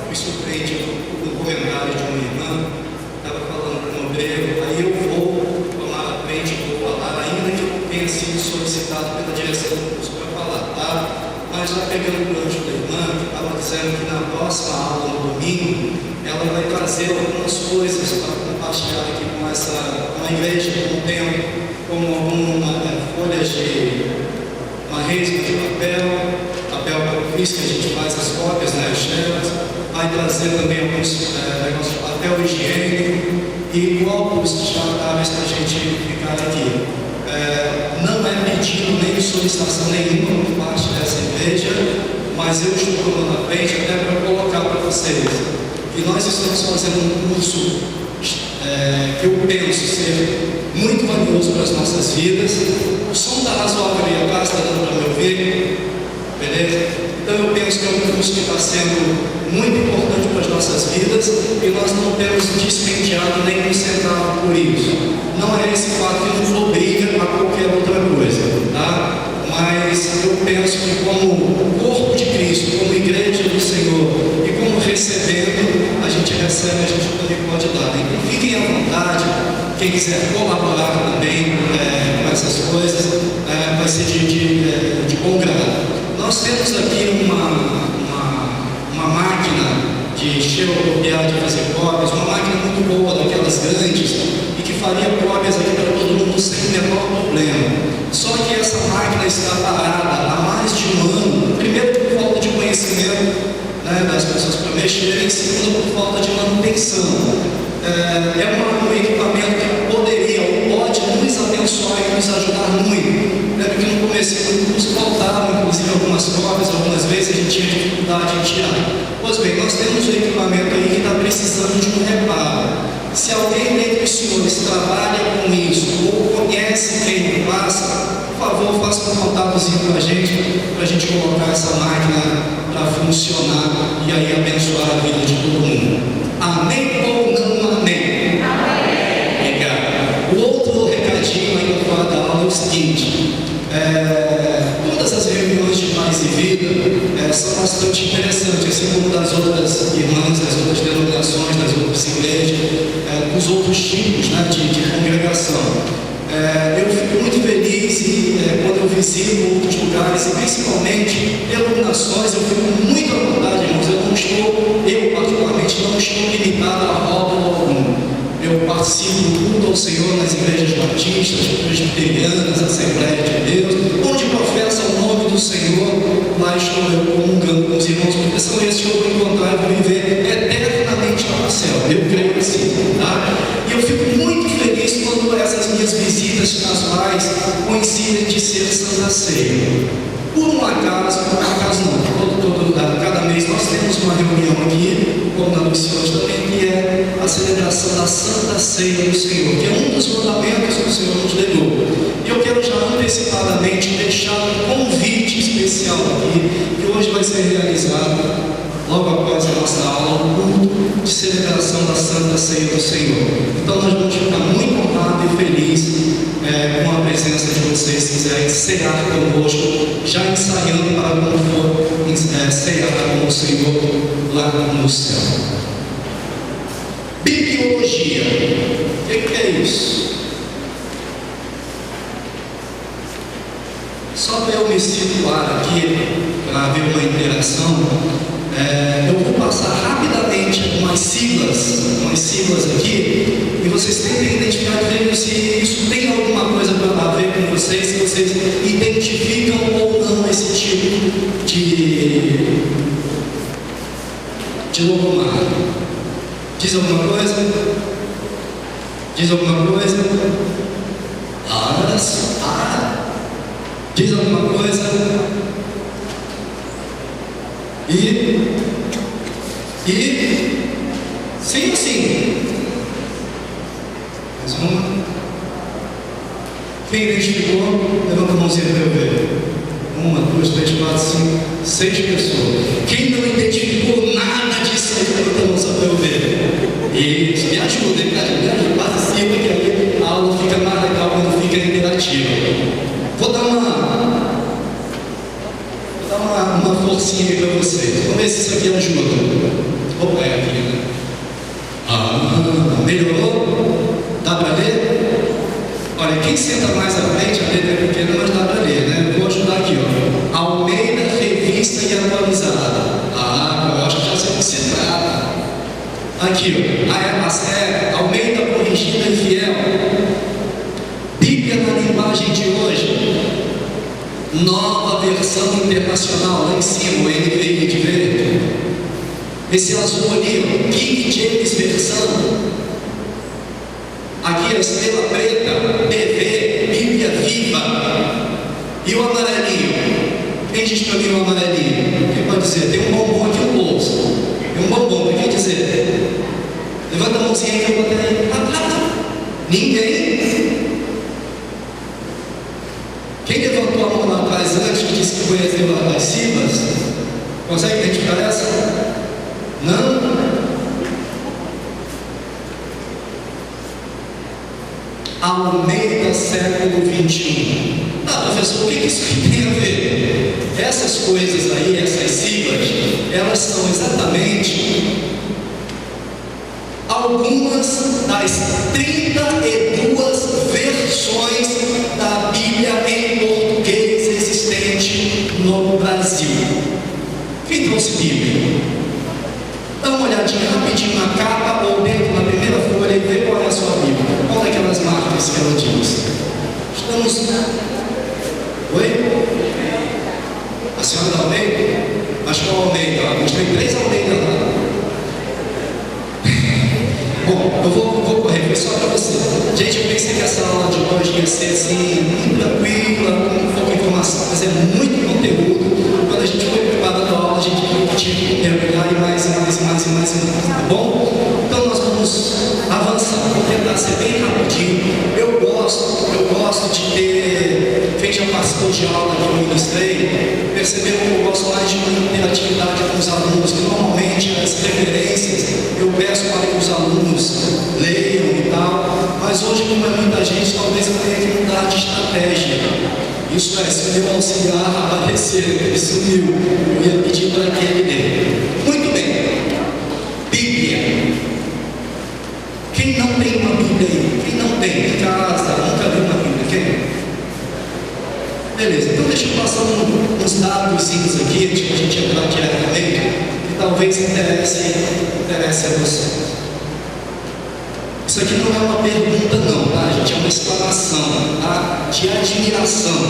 fui surpreendido por um comentário de uma irmã, estava falando com um obreiro, aí eu vou tomar a frente e vou falar, ainda que eu não tenha sido solicitado pela direção do curso para falar, tá? Mas já pegando o gancho da irmã, que estava dizendo que na próxima aula, no domingo, ela vai trazer algumas coisas para compartilhar aqui com a igreja, com o tempo, como algumas folhas de uma resma de papel propício que a gente faz as cópias, né, as chelas, vai trazer também alguns negócios de papel higiênico e copos descartáveis para a gente ficar aqui. Não é pedido nem solicitação nenhuma por parte dessa igreja, mas eu estou colocando na frente até para colocar para vocês que nós estamos fazendo um curso que eu penso ser muito valioso para as nossas vidas. O som está razoável aí atrás, está dando para me ouvir? Beleza? Então eu penso que é um curso que está sendo muito importante para as nossas vidas e nós não temos despenteado nem um centavo por isso. Não é esse fato que nos obriga a qualquer outra coisa, tá? Mas eu penso que como corpo de Cristo, como igreja do Senhor e como recebendo, a gente recebe, a gente também pode dar. Então fiquem à vontade, quem quiser colaborar também com essas coisas, vai ser de bom grado. Nós temos aqui uma máquina de xerocopiar, de fazer cópias, uma máquina muito boa, daquelas grandes, e que faria cópias aqui para todo mundo sem o menor problema. Só que essa máquina está parada há mais de um ano, primeiro por falta de conhecimento das pessoas para mexer, e segundo por falta de manutenção. Um equipamento que poderia ou pode nos abençoar e nos ajudar muito. Lembra que no começo do curso faltavam, inclusive, algumas cópias, algumas vezes a gente tinha dificuldade em tirar. Pois bem, nós temos um equipamento aí que está precisando de um reparo. Se alguém dentre os senhores trabalha com isso ou conhece quem faça, por favor, faça um contatozinho com a gente colocar essa máquina para funcionar e aí abençoar a vida de todo mundo. Amém ou não amém? Amém. Obrigado. O outro recadinho ainda fora da aula é o seguinte: todas as reuniões de paz e vida são bastante interessantes, assim como das outras irmãs, das outras denominações, das outras igrejas, dos outros tipos de congregação. Eu fico muito feliz quando eu visito outros lugares e principalmente denominações, eu fico muito à vontade, irmãos. Eu particularmente não estou limitado a rótulo algum. Eu participo do culto ao Senhor nas igrejas batistas, presbiterianas, Assembleia de Deus, onde professa o nome do Senhor. Lá estou eu comungando com os irmãos, porque são esses que eu vou encontrar e vou viver eternamente lá no céu. Eu creio assim, tá? E eu fico muito feliz quando essas minhas visitas casuais coincidem de ser Santa Ceia. Por um acaso não, cada mês nós temos uma reunião aqui, como na dos senhores também, que é a celebração da Santa Ceia do Senhor, que é um dos mandamentos que o Senhor nos legou. E eu quero já antecipadamente deixar um convite especial aqui, que hoje vai ser realizado logo após a nossa aula, o culto de celebração da Santa Ceia do Senhor. Então nós vamos ficar muito honrados e felizes com a presença de vocês, se quiserem cear conosco, já ensaiando para quando for cear com o Senhor lá no céu. Bibliologia. O que é isso? Só para eu me situar aqui, para haver uma interação, eu vou passar rapidamente algumas siglas aqui, e vocês tentem identificar se isso tem alguma coisa a ver com vocês, se vocês identificam ou não esse tipo de logomarca. Diz alguma coisa? Diz alguma coisa? Diz alguma coisa? Sim ou sim? Mais uma. Quem identificou, levanta a mãozinha para eu ver. 1, 2, 3, 4, 5, 6 pessoas. Quem não identificou nada disso aí, levanta a mão só para eu ver. Isso, me ajuda, participa, que aí a aula fica mais legal quando fica interativa. Vou dar uma forcinha aí para vocês. Vamos ver se isso aqui ajuda. Vou senta mais à frente, a letra é pequena, mas dá para ler, né? Eu vou ajudar aqui, ó. Almeida, revista e atualizada. Eu acho que já sei o que se trata. Aqui, ó. Almeida, corrigida e fiel. Bíblia na linguagem de hoje. Nova versão internacional, lá em cima, o NVI de verde. Esse azul ali, King James versão. Aqui a estrela preta, PV, Bíblia viva. E o amarelinho? Quem diz para mim o amarelinho? Quem pode dizer? Tem um bombom aqui no bolso. Tem um bombom, quem dizer? Levanta a mãozinha aí que eu botei aí. Ninguém? Quem levantou a mão lá atrás antes que disse que conheceu as siglas? Consegue identificar essa? Não? Almeida, século 21. Professor, o que isso tem a ver? Essas coisas aí, essas siglas, elas são exatamente algumas das 32 versões da Bíblia em português existente no Brasil. Quem trouxe Bíblia? Dá uma olhadinha rapidinho na capa ou dentro na primeira folha e vê qual é a sua Bíblia. Qual é aquelas marcas que ela diz? Estamos... Oi? A senhora da Almeida? Acho que é o Almeida. Mostrei 3 Almeida lá. Bom, eu vou correr, foi só para você. Gente, eu pensei que essa aula de hoje ia ser assim, muito tranquila, com pouca informação, mas é muito conteúdo. Quando a gente foi preparado da aula, a gente tinha que mergulhar e mais, tá bom? Então nós vamos avançar, vou tentar ser bem rapidinho. Eu gosto de ter, quem já participou de aula que eu ministrei, percebeu que eu gosto mais de uma interatividade com os alunos, que normalmente as referências eu peço para que os alunos leiam e tal, mas hoje, como é muita gente, talvez eu tenha que mudar de estratégia. Isso é, se o meu auxiliar aparecer, ele sumiu, eu ia pedir para que ele lê. Muito bem. Bíblia. Quem não tem uma Bíblia aí? Quem não tem? Em casa, nunca viu uma Bíblia? Quem? Beleza, então deixa eu passar uns dados aqui, antes de a gente entrar diretamente, que talvez interesse a vocês. Isso aqui não é uma pergunta não, tá, gente? É uma exclamação, tá? De admiração.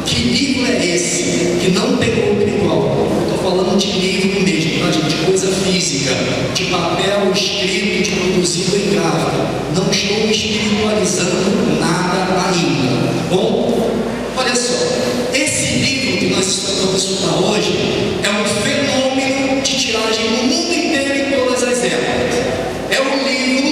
Que livro é esse que não tem outro igual? Eu estou falando de livro mesmo, tá, gente? De coisa física, de papel escrito, de produzido em gráfica. Não estou espiritualizando nada ainda, tá bom? Olha só, esse livro que nós vamos estudar hoje é um fenômeno de tiragem no mundo inteiro em todas as épocas. É o livro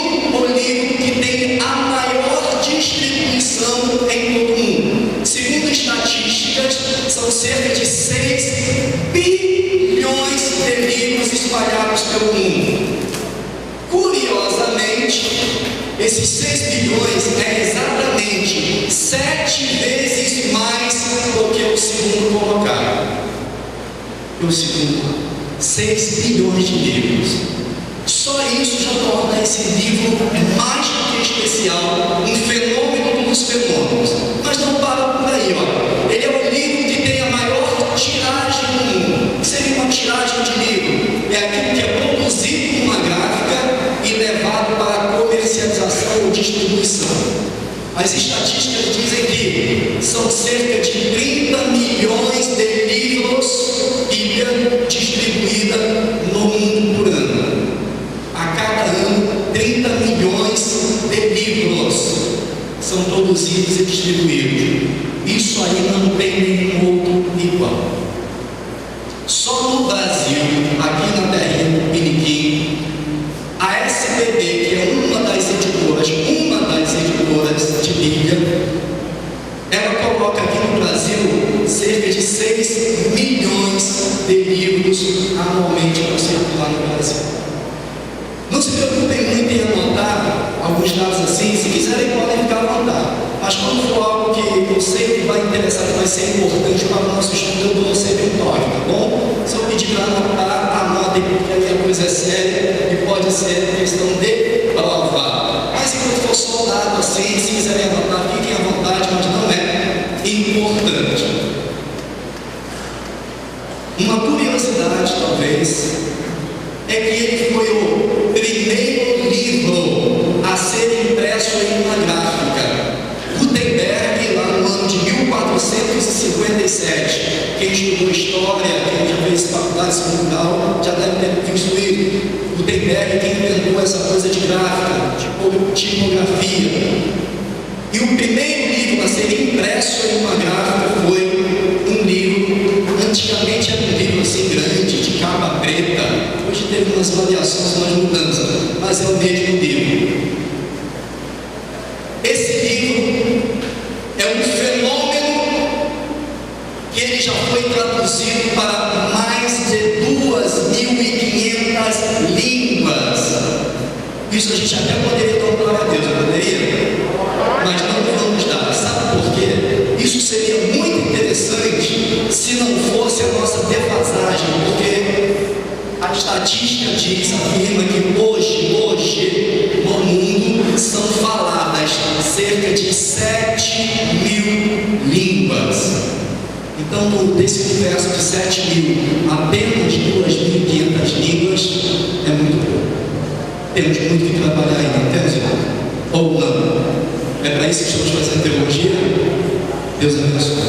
que tem a maior distribuição em todo o mundo. Segundo estatísticas, são cerca de 6 bilhões de livros espalhados pelo mundo. Curiosamente, esses 6 bilhões é exatamente 7 vezes mais do que o segundo colocado. O segundo, 6 bilhões de livros. Só isso já torna esse livro mais do que especial, um fenômeno dos fenômenos. Mas não para por aí, ó. Ele é o livro que tem a maior tiragem do mundo. O que seria uma tiragem de livro? É aquilo que é produzido numa gráfica e levado para a comercialização ou distribuição. As estatísticas dizem que são cerca de 30 milhões de livros Bíblia distribuída no mundo por ano. A cada ano, 30 milhões de livros são produzidos e distribuídos. Isso aí não tem nenhum outro igual. Só no Brasil, aqui na terrinha do Piniquim, a SBB, que é uma das editoras de Bíblia, ela coloca aqui no Brasil cerca de 6 milhões de livros anualmente para circular no Brasil. Não se preocupem muito em anotar alguns dados assim, se quiserem podem ficar à vontade. Mas quando for algo que eu sei que vai interessar, que vai ser importante para o nosso estudo, eu dou sempre um toque, tá bom? Se eu pedir para anotar, anotem, porque aí a coisa é séria e pode ser questão de prova. Mas enquanto for só dado assim, se quiserem anotar, fiquem à vontade, que ele foi o primeiro livro a ser impresso em uma gráfica. Gutenberg, lá no ano de 1457, quem estudou história, quem já fez faculdade cultural, já deve ter visto isso. Gutenberg quem inventou essa coisa de gráfica, de tipografia. E o primeiro livro a ser impresso em uma gráfica foi um livro, antigamente era um livro assim grande, de capa preta, hoje teve umas variações, umas mudanças, mas é o mesmo livro. Esse livro é um fenômeno que ele já foi traduzido para mais de 2.500 línguas. Isso a gente até poderia dar glória a Deus, não poderia? Mas não vamos dar. Sabe por quê? Isso seria muito interessante se não fosse a nossa defasagem, porque a estatística diz, afirma que hoje no mundo são faladas cerca de 7.000 línguas. Então, desse universo de 7.000, apenas 2.500 línguas é muito pouco. Temos muito que trabalhar ainda, entende? Ou não? É para isso que estamos fazendo teologia? Deus abençoe.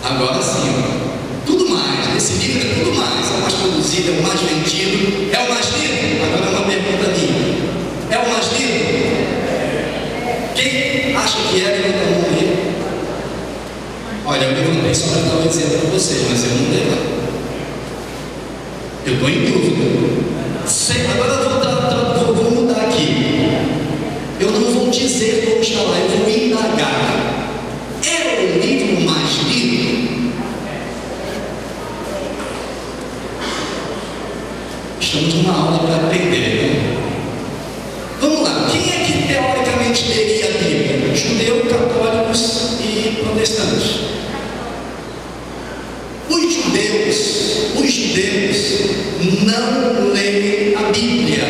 Agora sim, tudo mais, esse livro é tudo mais, é o mais produzido, é o mais vendido, é o mais lido? Agora é uma pergunta minha, é o mais lido? Quem acha que é, levanta a mão aí. Olha, eu levantei só para dar um exemplo para vocês, mas eu não levanto. Eu estou em dúvida. Agora eu vou mudar aqui. Eu não vou dizer como está lá, eu vou indagar. É o livro mais lido? Estamos numa aula para aprender, né? Vamos lá, quem é que teoricamente leria a Bíblia? Judeus, católicos e protestantes. Os judeus não leem a Bíblia.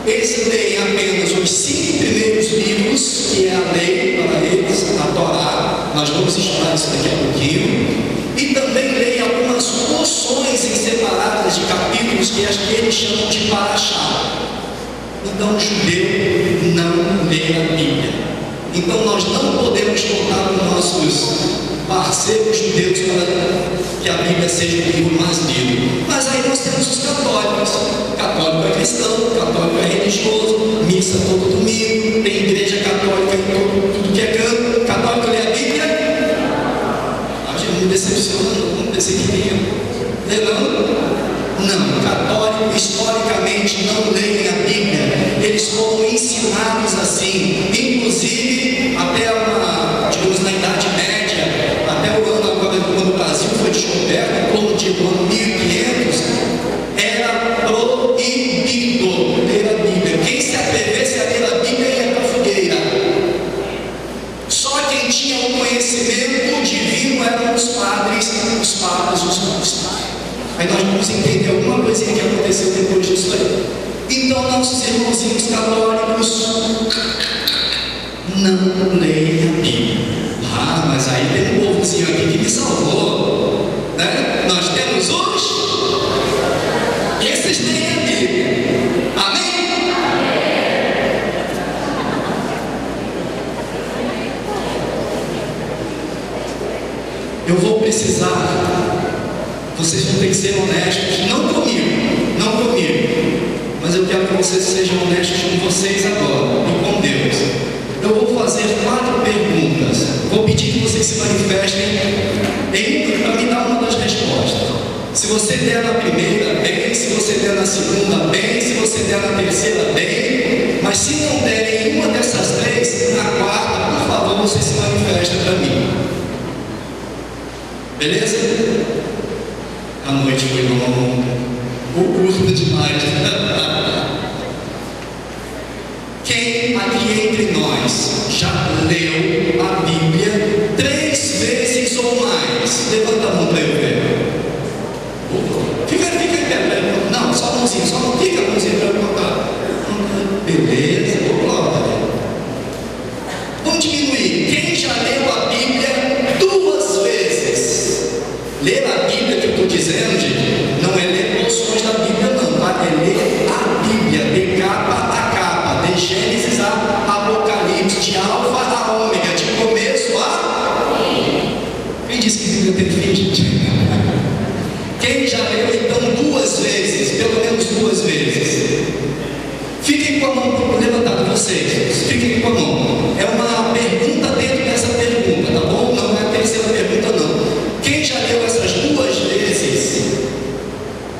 Eles leem apenas os 5 primeiros livros, que é a lei para eles, a Torá. Nós vamos estudar isso daqui a pouquinho. E também leem algumas porções em separadas de capítulos que eles chamam de Parashá. Então o judeu não lê a Bíblia. Então nós não podemos contar com nossos parceiros judeus para que a Bíblia seja o livro mais lido. Mas aí nós temos os católicos. Católico é cristão, católico é religioso, missa todo domingo, tem igreja católica em tudo que é canto. Católico lê a Bíblia? A gente não decepciona, não pensei que ia. Lê não? Não, católico historicamente não leem a Bíblia. Eles foram ensinados assim, inclusive até digamos, na Idade Média, até o ano agora, quando o Brasil foi descoberto, em torno de ano 1500, era proibido ler a Bíblia. Quem se atrevesse a ler a Bíblia ia para a fogueira. Só quem tinha o conhecimento divino eram os padres, os pais. Aí nós vamos entender alguma coisinha que aconteceu depois disso aí. Então nossos irmãozinhos católicos não leem a Bíblia. Ah, mas aí tem um povozinho aqui que me salvou, né? Nós temos os que esses leem a Bíblia. Amém? Eu vou precisar, vocês vão ter que ser honestos, não comigo, mas eu quero que vocês sejam honestos com vocês agora e com Deus. Eu vou fazer 4 perguntas. Vou pedir que vocês se manifestem para me dar uma das respostas. Se você der na primeira, bem. Se você der na segunda, bem. Se você der na terceira, bem. Mas se não der em uma dessas 3, na quarta, por favor, você se manifesta para mim. Beleza? A noite foi longa. O curso demais. Quem aqui entre nós já leu a Bíblia 3 vezes ou mais? Levanta a mão para eu ver. Fica em pé. Não, só a mãozinha, fica a mãozinha para eu contar. Beleza, glória. Vamos diminuir. Quem já leu a Bíblia 2 vezes? Ler a Bíblia que eu estou dizendo, gente, não é ler de Gênesis a Apocalipse, de Alfa a Ômega, de começo a fim. Quem disse que Bíblia tem fim, gente? Quem já leu então 2 vezes, pelo menos 2 vezes? Fiquem com a mão levantada, vocês. Fiquem com a mão. É uma pergunta dentro dessa pergunta, tá bom? Não é a terceira pergunta, não. Quem já leu essas 2 vezes,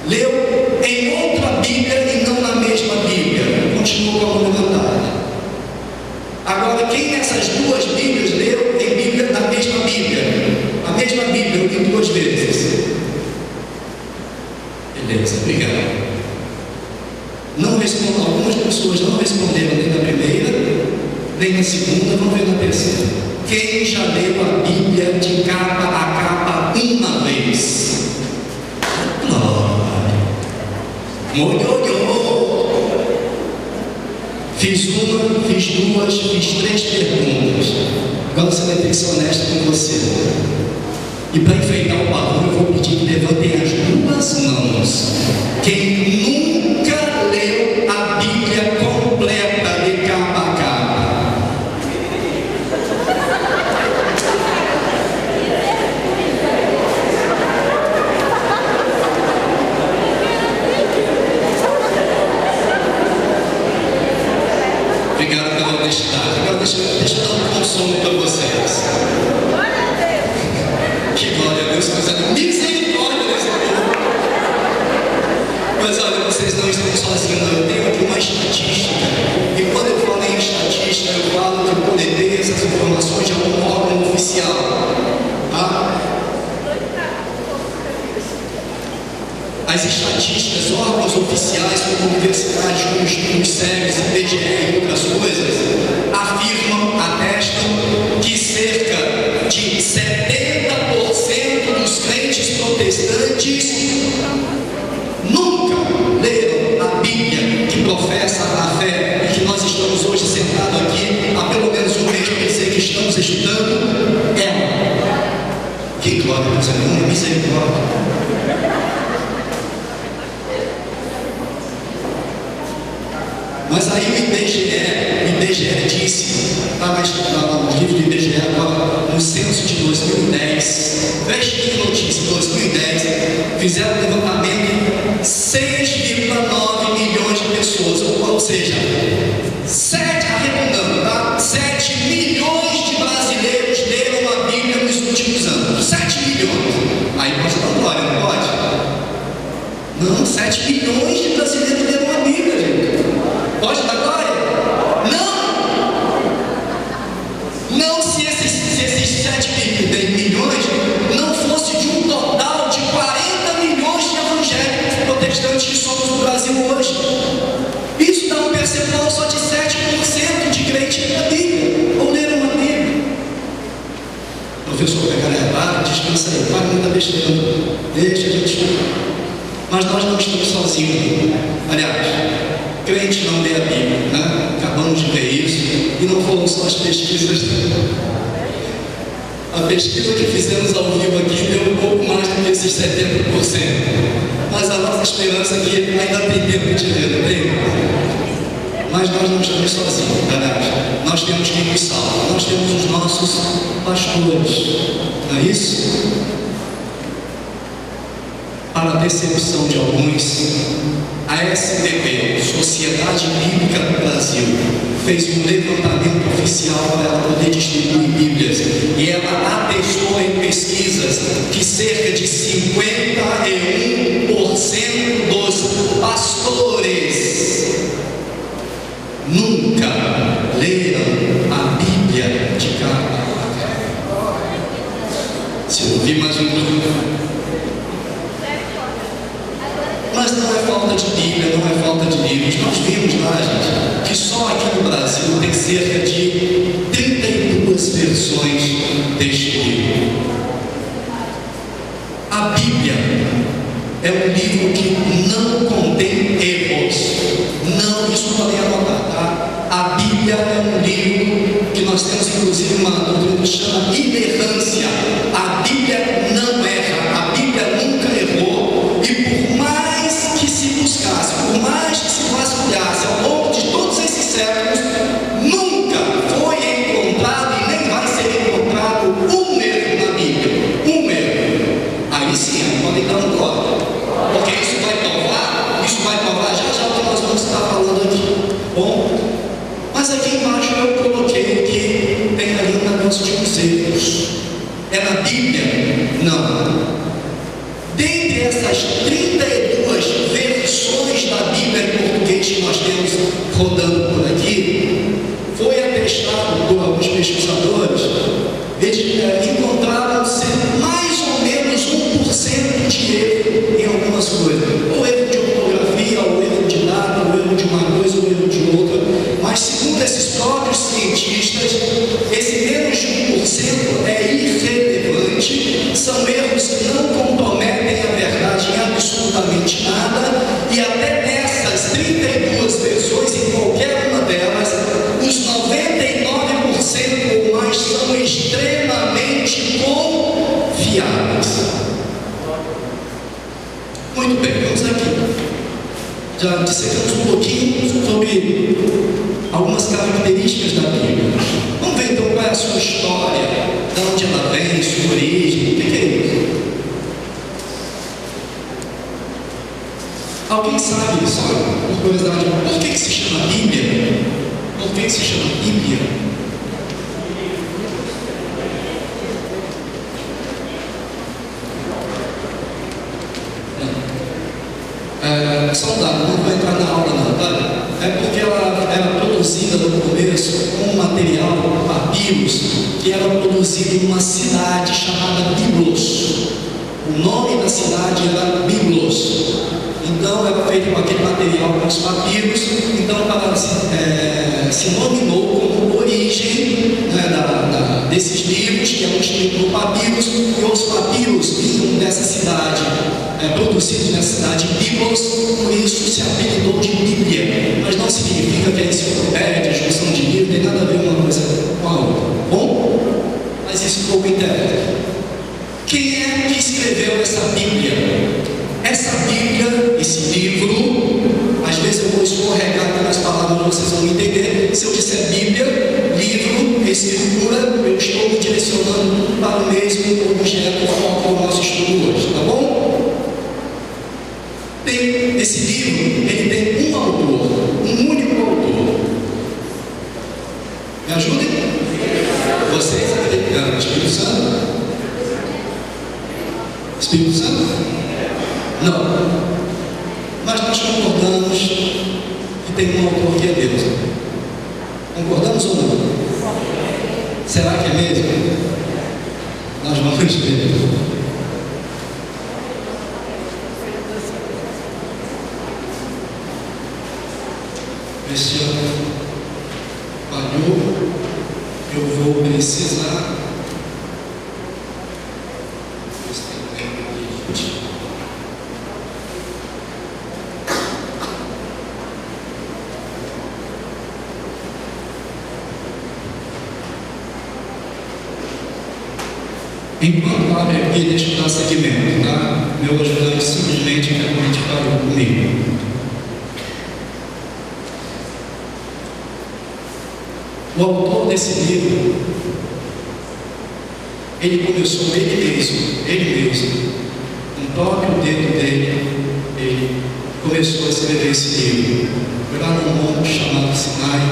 leu em outra Bíblia e não na mesma Bíblia? Continua com a mão levantada. Agora, quem nessas 2 Bíblias leu em Bíblia na mesma Bíblia? A mesma Bíblia, eu li 2 vezes. Beleza, obrigado. Não respondam, algumas pessoas não responderam nem na primeira, nem na segunda, vão ver na terceira. Quem já leu a Bíblia de capa a capa uma vez? Glória! Fiz 1, fiz 2, fiz 3 perguntas. Agora você vai ter que ser honesto com você. E para enfeitar o barulho, eu vou pedir que levantem as 2 mãos. Quem nunca leu a Bíblia completa de capa a capa? Obrigado pela honestidade. Agora deixa eu dar um consolo para vocês. Que glória a Deus, fazendo misericórdia desse povo. Mas olha, vocês não estão sozinhos, não. Eu tenho aqui uma estatística. E quando eu falo em estatística, eu falo que eu coletei essas informações de algum órgão oficial. Tá? As estatísticas, órgãos oficiais, como universidades, como estudos sérios, IBGE e outras coisas, afirmam, atestam que cerca de 70% dos crentes protestantes nunca leram a Bíblia que professa a fé e que nós estamos hoje sentados aqui há pelo menos um mês para dizer que estamos estudando ela. Que glória, Deus, é uma misericórdia. Mas aí o IBGE disse, está no livro do IBGE agora, no censo de 2010, fresquinha notícia, 2010, fizeram um levantamento de 6,9 milhões de pessoas, ou seja, 7, arredondando, tá? 7 milhões de brasileiros leram a Bíblia nos últimos anos. 7 milhões. Aí pode dar glória, não pode? Não, 7 milhões de brasileiros leram a Bíblia, gente. Pode dar glória? Não se esses 7 milhões não fosse de um total de 40 milhões de evangélicos protestantes que somos no Brasil hoje. Isso dá um percentual só de 7% de crentes na Bíblia, ou leram a Bíblia. Professor, para, descansa aí, para, não está deixando, deixa a gente. Mas nós não estamos sozinhos. Aliás, crente não lê a Bíblia, né? Acabamos de ver isso, e não foram só as pesquisas. A pesquisa que fizemos ao vivo aqui deu um pouco mais do que esses 70%. Mas a nossa esperança aqui ainda tem tempo de ler, não tem? Mas nós não estamos sozinhos, aliás, nós temos quem nos salva, nós temos os nossos pastores, não é isso? Para a decepção de alguns, a SBB, Sociedade Bíblica do Brasil, fez um levantamento oficial para ela poder distribuir Bíblias, e ela atestou em pesquisas que cerca de 51% dos pastores nunca leram a Bíblia de capa. Se eu ouvir mais um pouco. Mas não é falta de Bíblia, não é falta de livros. Nós vimos lá, gente, que só aqui no Brasil tem cerca de 32 versões deste livro. A Bíblia é um livro que não contém erros. Não, isso podem anotar, tá? A Bíblia é um livro que nós temos inclusive uma doutrina que chama inerrância. A Bíblia não erra, a Bíblia nunca errou, e por mais que se buscasse, por mais que se vasculhasse ao longo de todos esses séculos, já dissecamos um pouquinho sobre algumas características da Bíblia. Vamos ver então qual é a sua história, de onde ela vem, sua origem, o que é isso? Alguém sabe, só por curiosidade, por que se chama Bíblia? Por que se chama Bíblia? Só um dado, não vou entrar na aula não, tá? É porque ela era produzida no começo com um material, papiros, que era produzido numa cidade chamada Biblos. O nome da cidade era Biblos. Então era feito com aquele material, com os papiros. Então se nominou como origem, né, desses livros, que é um escrito papiros, e os papiros vinham dessa cidade, produzidos nessa cidade Biblos, por isso se apelidou de Bíblia. Mas não significa que é enciclopédia, junção de livros, tem nada a ver uma coisa com a outra. Bom? Mas isso pouco interessa. Quem é que escreveu essa Bíblia? Essa Bíblia, esse livro, às vezes eu vou escorregar pelas palavras, vocês vão entender. Se eu disser Bíblia, livro, escritura, eu estou me direcionando para o mesmo objeto, foco do nosso estudo hoje, tá bom? Esse livro, ele tem um autor, um único autor. Me ajudem? Vocês acreditam? Espírito Santo? Espírito Santo? Não. Mas nós concordamos que tem um autor que é Deus. Concordamos ou não? Será que é mesmo? Nós vamos ver. Esse ano falhou, eu vou precisar. Enquanto abre aqui, deixa eu dar seguimento, tá? Meu ajudante simplesmente realmente parou comigo. O autor desse livro, ele começou ele mesmo, com o próprio dedo dele, ele começou a escrever esse livro. Foi lá num monte chamado Sinai,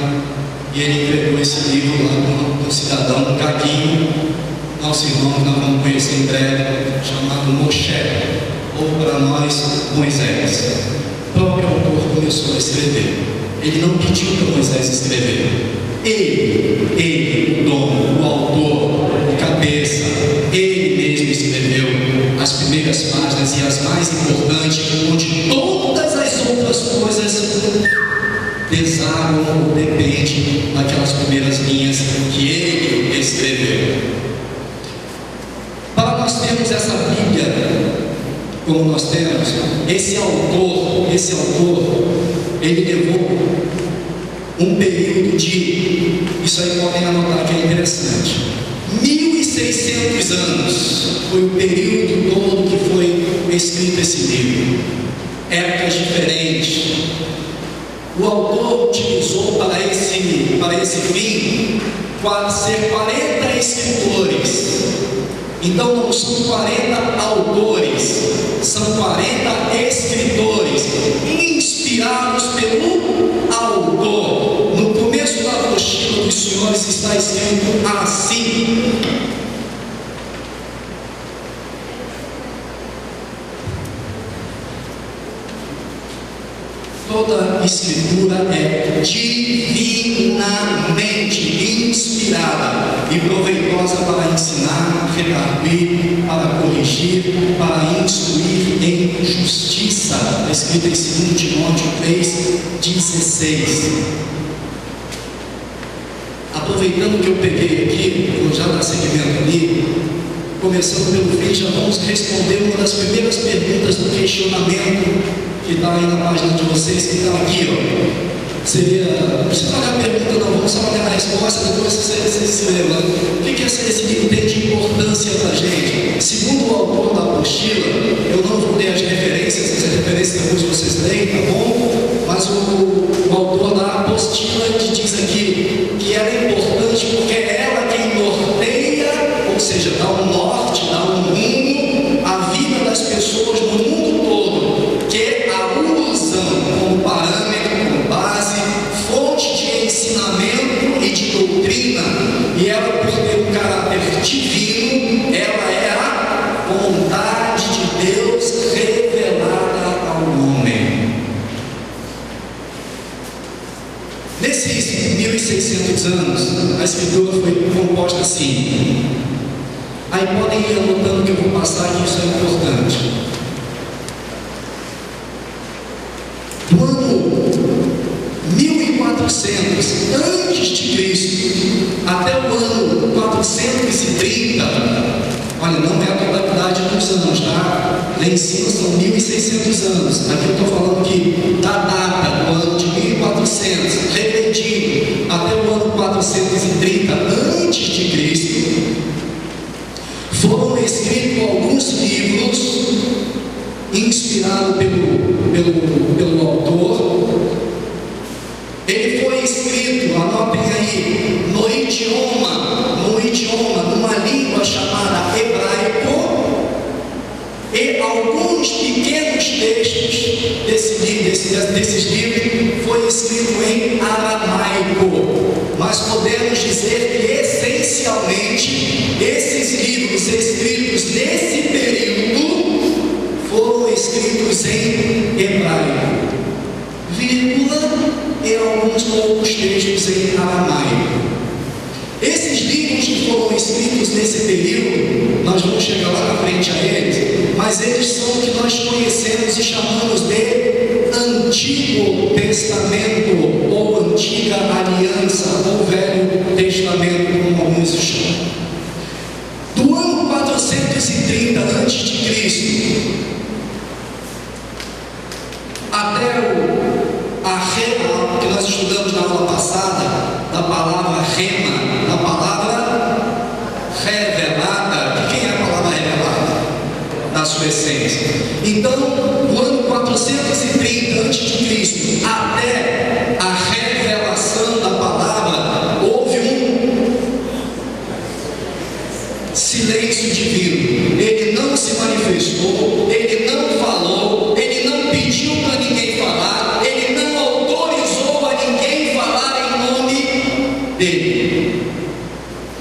e ele entregou esse livro lá para um cidadão, Gaguinho, nosso irmão que nós vamos conhecer em breve, chamado Moshe, ou para nós, Moisés. O próprio autor começou a escrever. Ele não pediu para Moisés escrever. Ele, o dono, o autor, o cabeça, ele mesmo escreveu as primeiras páginas e as mais importantes, onde todas as outras coisas desagam ou dependem daquelas primeiras linhas que ele escreveu. Para nós termos essa Bíblia, como nós temos, esse autor, ele levou um período de, isso aí podem anotar que é interessante, 1600 anos foi o período todo que foi escrito esse livro, épocas diferentes. O autor utilizou para esse fim ser 40 escritores. Então não são 40 autores, são 40 escritores inspirados pelo autor. No começo da apostila dos senhores está escrito assim: toda escritura é divinamente inspirada e proveitosa para ensinar, redarguir, para corrigir, para instruir em justiça. Está escrito em 2 Timóteo 3,16. Aproveitando que eu peguei aqui, vou já dar seguimento ali, começando pelo fim, já vamos responder uma das primeiras perguntas do questionamento que está aí na página de vocês, que está aqui, ó. Seria, não precisa olhar a pergunta, não, vamos só olhar a resposta, depois você se lembra. O que esse livro tem de importância para a gente? Segundo o autor da apostila, eu não vou ler as referências depois vocês leem, tá bom? Mas o autor da apostila diz aqui que ela é importante porque é ela quem norteia, ou seja, dá um norte, dá um rumo à vida das pessoas no mundo todo, que a usam como parâmetro, como base, fonte de ensinamento e de doutrina, e ela, por ter um caráter divino, ela é a vontade de Deus revelada ao homem. Nesses 1600 anos, a escritura foi composta assim. Aí podem ir anotando que eu vou passar, que isso é importante. Do ano 1400 antes de Cristo até o ano 430, olha, não é a totalidade dos anos, tá? Lá em cima são 1600 anos. Aqui eu estou falando que da data do ano de 1400, regredindo até o ano 430 antes de Cristo, foram escritos alguns livros inspirados pelo autor. Ele foi escrito, anotem aí, no idioma, numa língua chamada hebraico, e alguns pequenos textos desses livros foi escrito em aramaico, mas podemos dizer que essencialmente esses livros escritos nesse período foram escritos em hebraico, vírgula, e alguns poucos textos em aramaico. Esses livros que foram escritos nesse período, nós vamos chegar lá na frente a eles, mas eles são o que nós conhecemos e chamamos de Antigo Testamento, ou Antiga Aliança, ou Velho Testamento, como alguns chamam. Do ano 430 a.C. até a rema, que nós estudamos na aula passada, da palavra rema, da palavra revelada. Quem é a palavra revelada? Na sua essência. Então, do ano 430 a.C. até a revelação da palavra, houve um silêncio divino. Ele não se manifestou, ele não falou, ele não pediu para ninguém falar, ele não autorizou a ninguém falar em nome dele,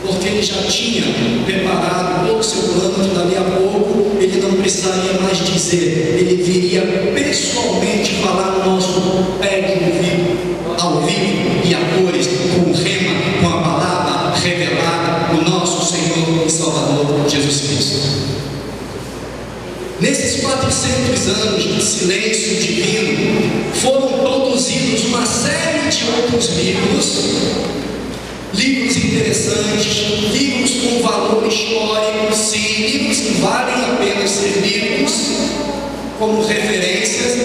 porque ele já tinha preparado todo o seu plano, que dali a pouco ele não precisaria mais dizer, ele viria pessoalmente falar no nosso pé ao vivo e a cores, com o rema, com a palavra revelada do nosso Senhor e Salvador Jesus Cristo. Nesses 400 anos de silêncio divino, foram produzidos uma série de outros livros interessantes, livros com valor histórico, sim, livros que valem a pena ser lidos como referências,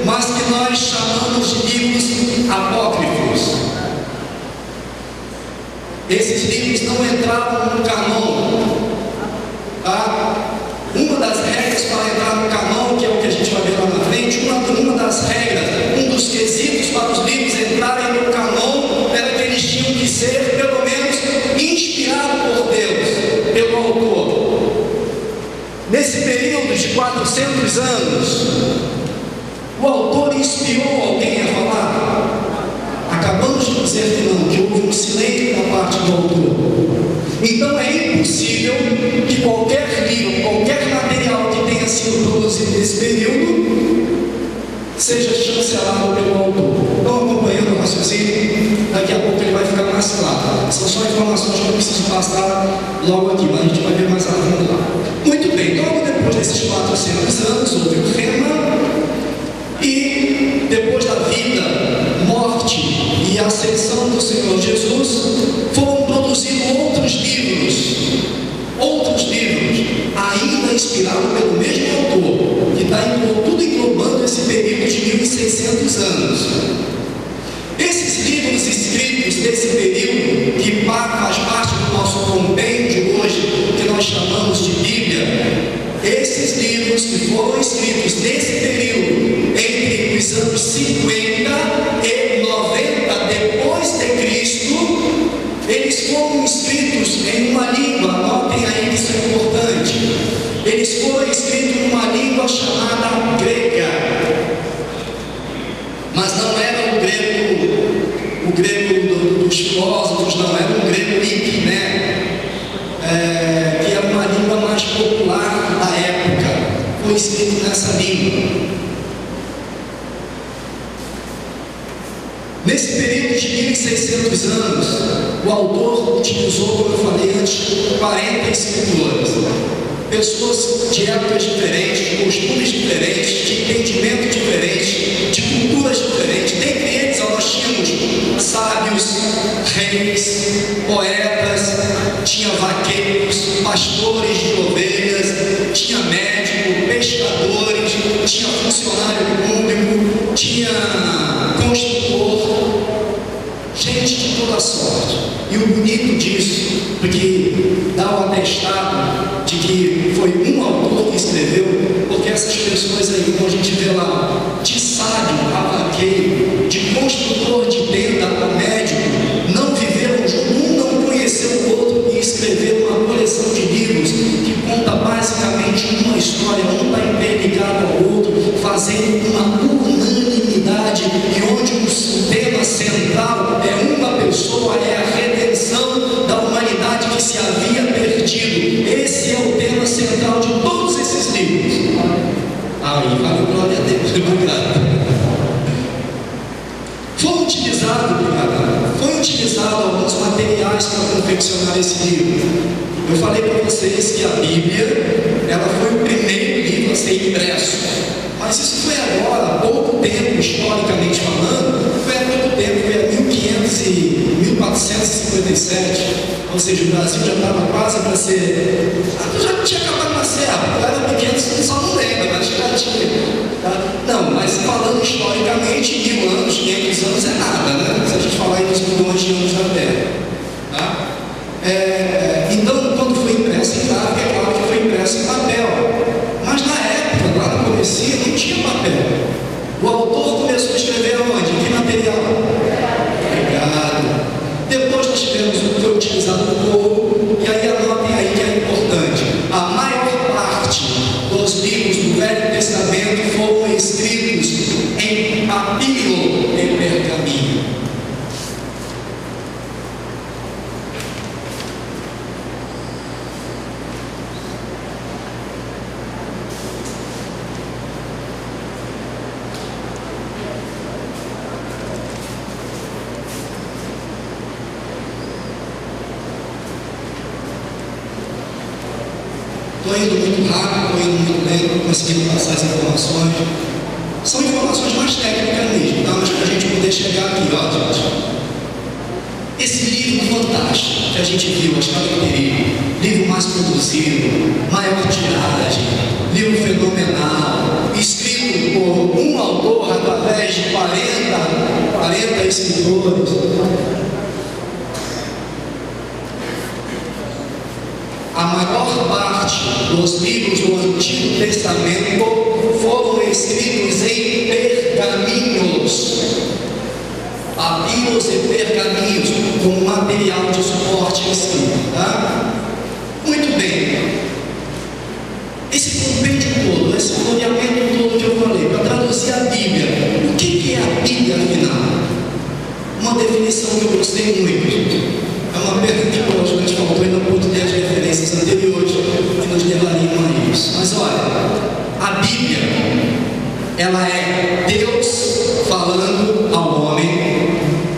mas que nós chamamos de livros apócrifos. Esses livros não entravam no canon, tá? Uma das regras para entrar no canon, que é o que a gente vai ver lá na frente, uma das regras, um dos quesitos para os livros entrarem no canon, era que eles tinham que ser, pelo menos, inspirados por Deus, pelo autor. Nesse período de 400 anos, o autor inspirou alguém a falar? Acabamos de dizer que não, que houve um silêncio da parte do autor. Então é impossível que qualquer livro, qualquer material que tenha sido produzido nesse período seja chancelado pelo autor. Estão acompanhando o raciocínio? Daqui a pouco ele vai ficar mais claro. São só informações que eu preciso passar logo aqui, mas a gente vai ver mais a fundo lá. Muito bem, logo depois desses 400 anos houve o rema, e depois da vida, morte e ascensão do Senhor Jesus, foram produzidos outros livros, ainda inspirados pelo mesmo autor, que está tudo englobando esse período de 1600 anos. Esse livros desse período, que faz parte do nosso compêndio hoje, que nós chamamos de Bíblia, esses livros que foram escritos nesse período, entre os anos 50 e 90 depois de Cristo, eles foram escritos em uma língua, notem aí que isso é importante, eles foram escritos em uma língua chamada grega, mas não era o grego dos filósofos, não era um grego hippie, né? Que era uma língua mais popular da época, foi escrito nessa língua. Nesse período de 1600 anos, o autor utilizou, como eu falei antes, 40 escritores, pessoas de épocas diferentes, de costumes diferentes, de entendimento diferente, de culturas diferentes. Dentre eles nós tínhamos sábios, reis, poetas, tinha vaqueiros, pastores de ovelhas, tinha médico, pescadores, tinha funcionário público, tinha construtor, gente de toda sorte. E o bonito disso, porque dá o atestado de que foi um autor que escreveu, porque essas pessoas aí, como a gente vê lá, de sábio a vaqueiro, de construtor de tenda a médico, não viveram juntos, um não conheceu o outro e escreveu uma coleção de livros que conta basicamente uma história, um está interligado ao outro, fazendo uma unanimidade, e onde o tema central é uma pessoa, é a redenção da humanidade que se havia perdido. Esse é o tema central de todos esses livros. Aí, valeu, glória a Deus, obrigado. Foi utilizado alguns materiais para confeccionar esse livro. Eu falei para vocês que a Bíblia, ela foi o primeiro livro a ser impresso, mas isso foi agora, há pouco tempo, historicamente falando, foi há pouco tempo, foi a 1457, ou seja, o Brasil já estava quase para ser, já tinha acabado na serra, era pequeno, só não lembra, mas já tinha, tá? Não, mas falando historicamente, 1000 anos, 500 anos é nada, né? Se a gente falar em 2 milhões de anos da Terra, tá? Então, quando foi impresso em Gráfica, é claro que foi impresso em papel, mas na época, lá no começo, não tinha papel. O autor começou a escrever onde? Que material? Obrigado. Depois nós tivemos o que foi utilizado no couro, e aí anotem aí que é importante. A maior parte dos livros do Velho Testamento foram escritos em papiro, em pergaminho. Estou indo muito rápido, estou indo muito lento, conseguindo passar as informações. São informações mais técnicas mesmo, tá? Mas para a gente poder chegar aqui, ó, gente. Esse livro fantástico que a gente viu, a História do Perigo, livro mais produzido, maior tiragem, livro fenomenal, escrito por um autor através de 40 escritores. A maior parte dos livros do Antigo Testamento foram escritos em pergaminhos, papiros e pergaminhos, como material de suporte escrito, tá? Muito bem. Esse compêndio todo, esse floreamento todo que eu falei, para traduzir a Bíblia, o que é a Bíblia afinal? Uma definição que eu gostei muito. É uma pena que hoje a gente faltou e não pude ter as referências anteriores que nos levariam a isso. Mas olha, a Bíblia, ela é Deus falando ao homem,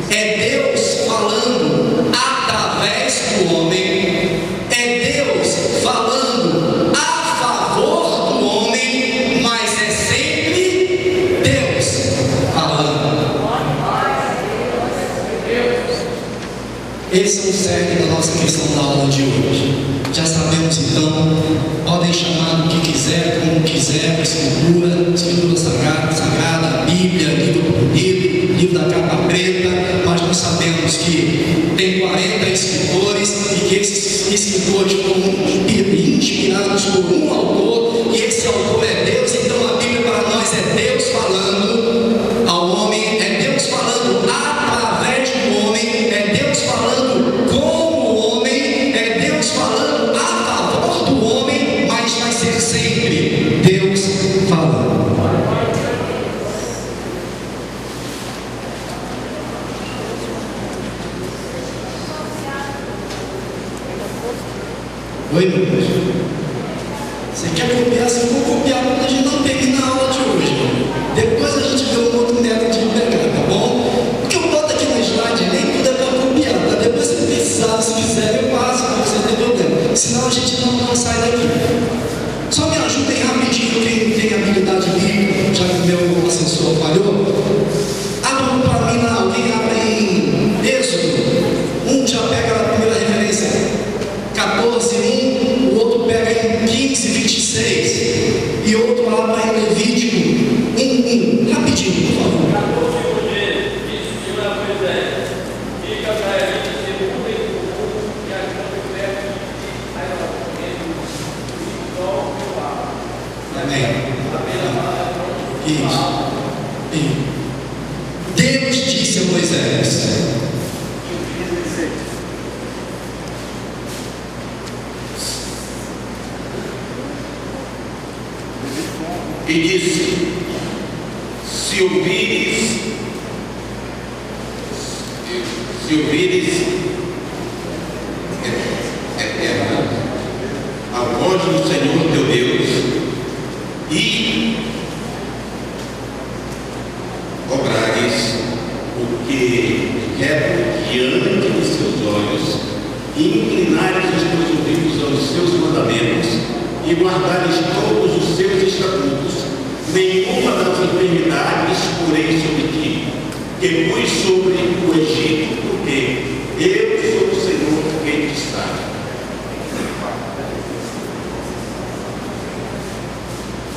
é Deus falando através do homem, é Deus falando a favor do homem, mas é sempre Deus falando. Esse é o cerne da nossa questão da aula de hoje. Já sabemos então, podem chamar do que quiser, como quiser, escritura sagrada, Bíblia, livro da capa preta, mas nós sabemos que tem 40 escritores e que esses escritores foram inspirados por um autor, e esse autor é Deus. Então a Bíblia para nós é Deus falando ao homem, é Deus falando através do homem, é Deus falando com o homem, é Deus falando a favor do homem, mas vai ser sempre Deus falando. Oi, meu Deus. Você quer copiar? Se for copiar, a gente não termina a aula de hoje. Depois a gente vê um outro método de pegar, tá bom? O que eu boto aqui no slide, nem tudo é para copiar, tá? Depois se precisar, se quiser, eu passo, para você ter problema. Senão a gente não sai daqui. Só me ajudem rapidinho, quem tem habilidade bíblica, já que o meu assessor falhou. Abra para mim lá, alguém abre em Êxodo 1, já pega a primeira referência. 14:1, o outro pega em 15:26 e outro abre em Levítico 1:1. Rapidinho, por favor. 14 disse o Senhor a Moisés: fica para ele ser um e a cama perto de sol e ar. Amém. Isso. Deus disse a Moisés. E disse: se ouvires a voz do Senhor teu Deus e obrares o que reto diante dos seus olhos e inclinares os teus ouvidos aos seus mandamentos e guardares todos os seus estatutos, nenhuma das enfermidades porém sobre ti, que pus sobre o Egito, porque eu sou o Senhor quem te está.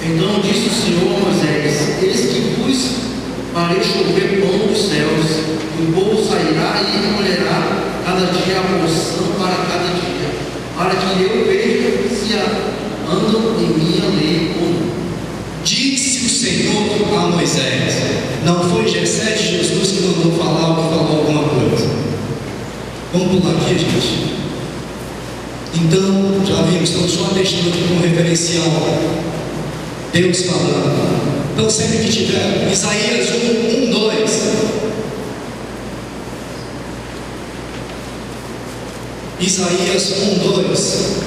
Então disse o Senhor a Moisés: eis que pus farei chover pão dos céus, e o povo sairá e colherá cada dia a porção para cada dia, para que eu veja se andam em minha lei ou não. Disse o Senhor a Moisés. Não foi Jessé de Jesus que mandou falar ou que falou alguma coisa. Vamos pular aqui, gente. Então, já vimos, estamos só atestando aqui como referencial Deus falando. Então, sempre que tiver Isaías 1:2. Isaías 1:2.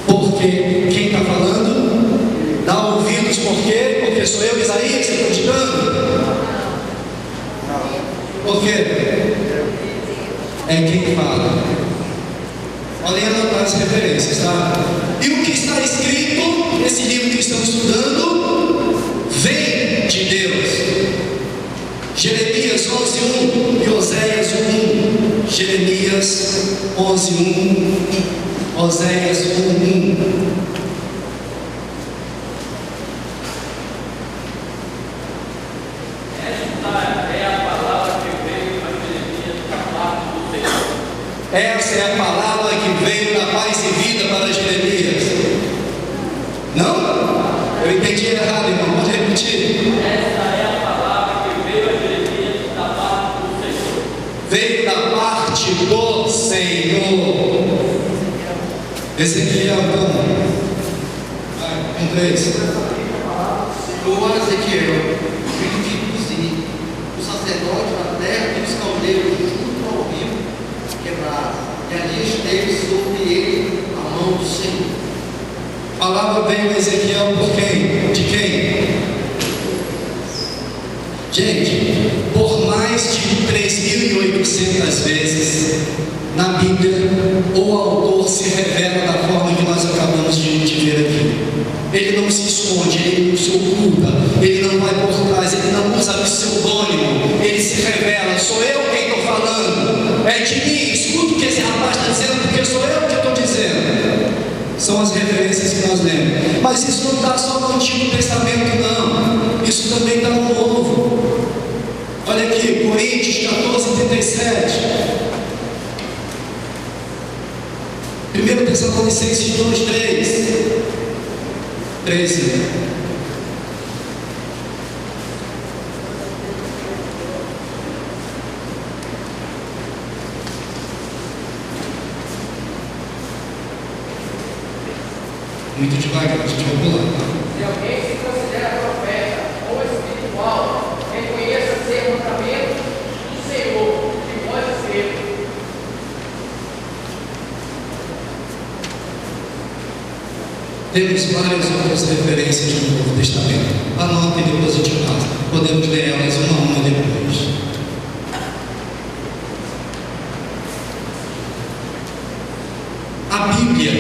Porque quem está falando? Dá ouvidos por quê? Porque sou eu, Isaías, que estou ditando? Por quê? É quem fala. Podem anotar as referências, tá? E o que está escrito nesse livro que estamos estudando vem de Deus. Jeremias 11:1 e Oséias 1:1. Jeremias 11:1, Oséias 1:1. Essa é a palavra que veio da paz e vida para Jeremias. Não? Eu entendi errado, irmão. Pode repetir. Essa é a palavra que veio a Jeremias da parte do Senhor. Veio da parte do Senhor. Ezequiel, então. Vai, com 3. Senhor Ezequiel, filho de Buzi, o sacerdote da terra dos caldeiros, junto ao rio quebrado, e ali esteve sobre ele a mão do Senhor. A palavra veio a Ezequiel por quem? De quem? Gente, por mais de 3.800 vezes, na Bíblia, o autor se revela da forma que nós acabamos de ver aqui. Ele não se esconde, ele não se oculta, ele não vai por trás, ele não usa pseudônimo, ele se revela: sou eu quem estou falando, é de mim, escuta o que esse rapaz está dizendo, porque sou eu que estou dizendo. São as referências que nós lemos. Mas isso não está só no Antigo Testamento, não, isso também está no Novo. Olha aqui, Coríntios 14:37. 1 Tessalonicenses 2:13. Muito devagar, a gente vai pular, tá? Se alguém se considera profeta ou espiritual, reconheça ser mandamento do Senhor, que pode ser. Temos várias outras referências no Novo Testamento. Anotem depois de casa. Podemos ler elas uma a uma depois. A Bíblia,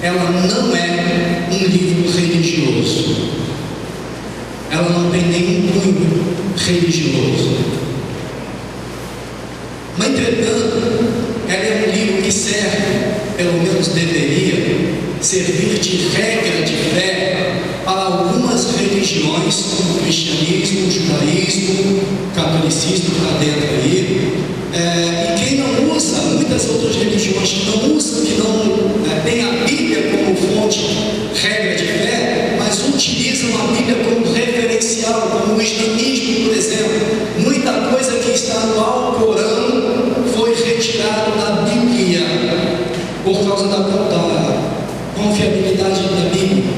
ela não é um livro religioso. Ela não tem nenhum cunho religioso. Mas, entretanto, ela é um livro que serve, pelo menos deveria, servir de regra de fé para algumas religiões, como o cristianismo, o judaísmo, o catolicismo, que está dentro aí. E quem não usa, muitas outras religiões que não usam, que não tem a Bíblia como fonte, regra de fé, mas utilizam a Bíblia como referencial, como o islamismo, por exemplo. Muita coisa que está no Alcorão foi retirada da Bíblia por causa da confiabilidade da Bíblia.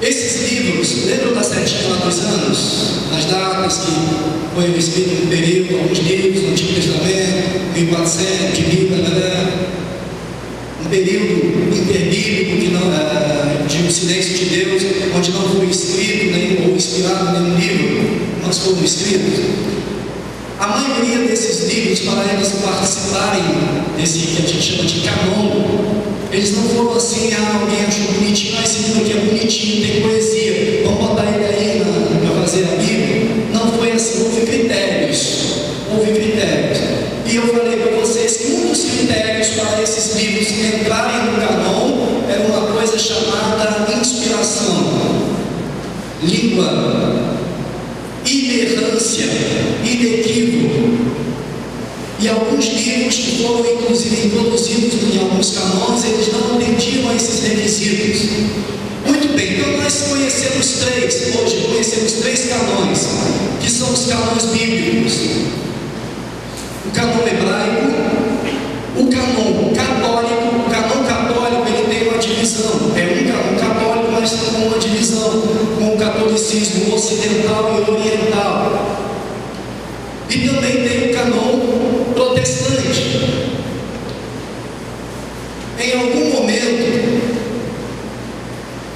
Esses livros, lembram da setinha lá dos anos? As datas que foi escrito no período, alguns livros do Antigo Testamento, 1400, de Bíblia, um período interbíblico que não, de um silêncio de Deus, onde não foi escrito ou inspirado nenhum livro, mas foram escritos. A maioria desses livros, para eles participarem desse que a gente chama de canon, eles não foram assim: alguém achou bonitinho, esse livro aqui é bonitinho, tem poesia, vamos botar ele aí para fazer a Bíblia. Não foi assim, houve critérios. E eu falei para vocês que um dos critérios para esses livros entrarem no canon era uma coisa chamada inspiração, língua, inerrância, inequívoco. E alguns livros que foram inclusive introduzidos em alguns canões, eles não atendiam a esses requisitos. Muito bem, então nós conhecemos três canões, que são os canões bíblicos: o canon hebraico, o canon católico. O canon católico, ele tem uma divisão, é um canon católico, mas tem uma divisão com o catolicismo ocidental e oriental. E também tem o canon protestante. Em algum momento,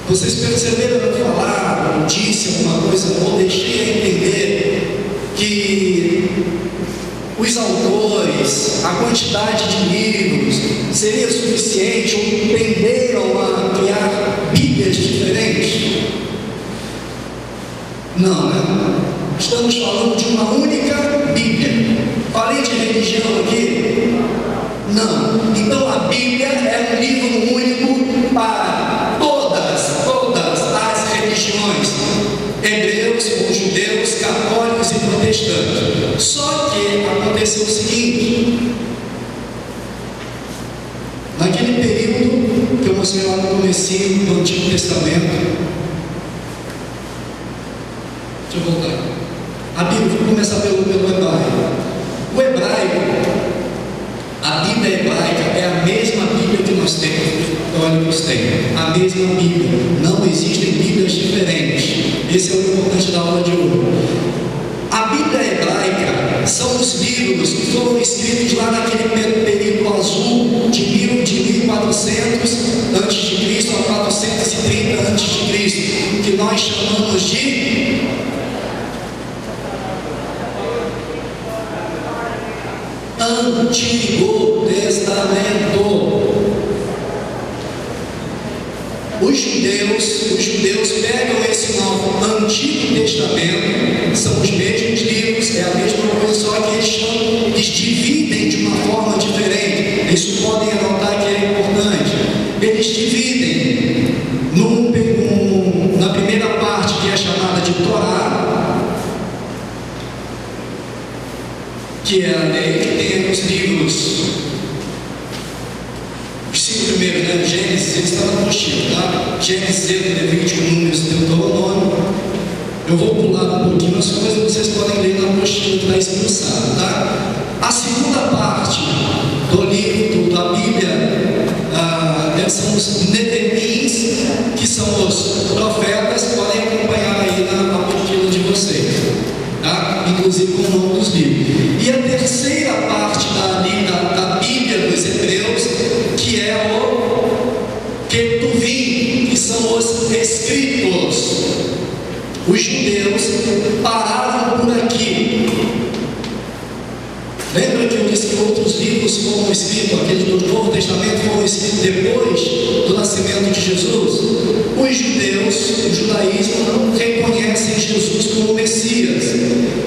vocês perceberam eu falar, ou disse alguma coisa, ou deixei a entender que os autores, a quantidade de livros seria suficiente, ou tenderam a criar Bíblias diferentes? Não, né? Estamos falando de uma única Bíblia. Falei de religião aqui? Não. Então a Bíblia é um livro único para todas as religiões: hebreus, judeus, católicos e protestantes. Só que aconteceu o seguinte: naquele período que eu mostrei lá no comecinho do Antigo Testamento, deixa eu voltar. A Bíblia, vou começar pelo hebraico. O hebraico, a Bíblia hebraica é a mesma Bíblia que nós temos, católicos têm, a mesma Bíblia. Não existem Bíblias diferentes. Esse é o importante da aula de hoje. A Bíblia hebraica são os livros que foram escritos lá naquele período azul de 1400 a.C. a 430 a.C., que nós chamamos de Antigo Testamento. Os judeus pegam esse novo Antigo Testamento, são os mesmos livros, é a mesma coisa, só que eles dividem de uma forma diferente. Isso podem anotar que é importante. Eles dividem na primeira parte, que é chamada de Torá, que é a lei, que tem os livros. Os 5 primeiros, né? Gênesis, eles estão na apostila, tá? Gênesis, Levítico, Números, Deuteronômio. Eu vou pular um pouquinho as coisas, vocês podem ler na apostila que está esmiuçada, tá? A segunda parte do livro, da Bíblia, são os Netemins, que são os profetas, podem acompanhar aí na apostila de vocês, tá? Inclusive com o nome dos livros. E a terceira parte da Bíblia dos Hebreus, que é o Ketuvim, que são os escritos. Os judeus pararam por aqui. Lembra que eu disse que outros livros foram escritos, aqueles do Novo Testamento foram escritos depois do nascimento de Jesus? Os judeus, o judaísmo, não reconhecem Jesus como Messias.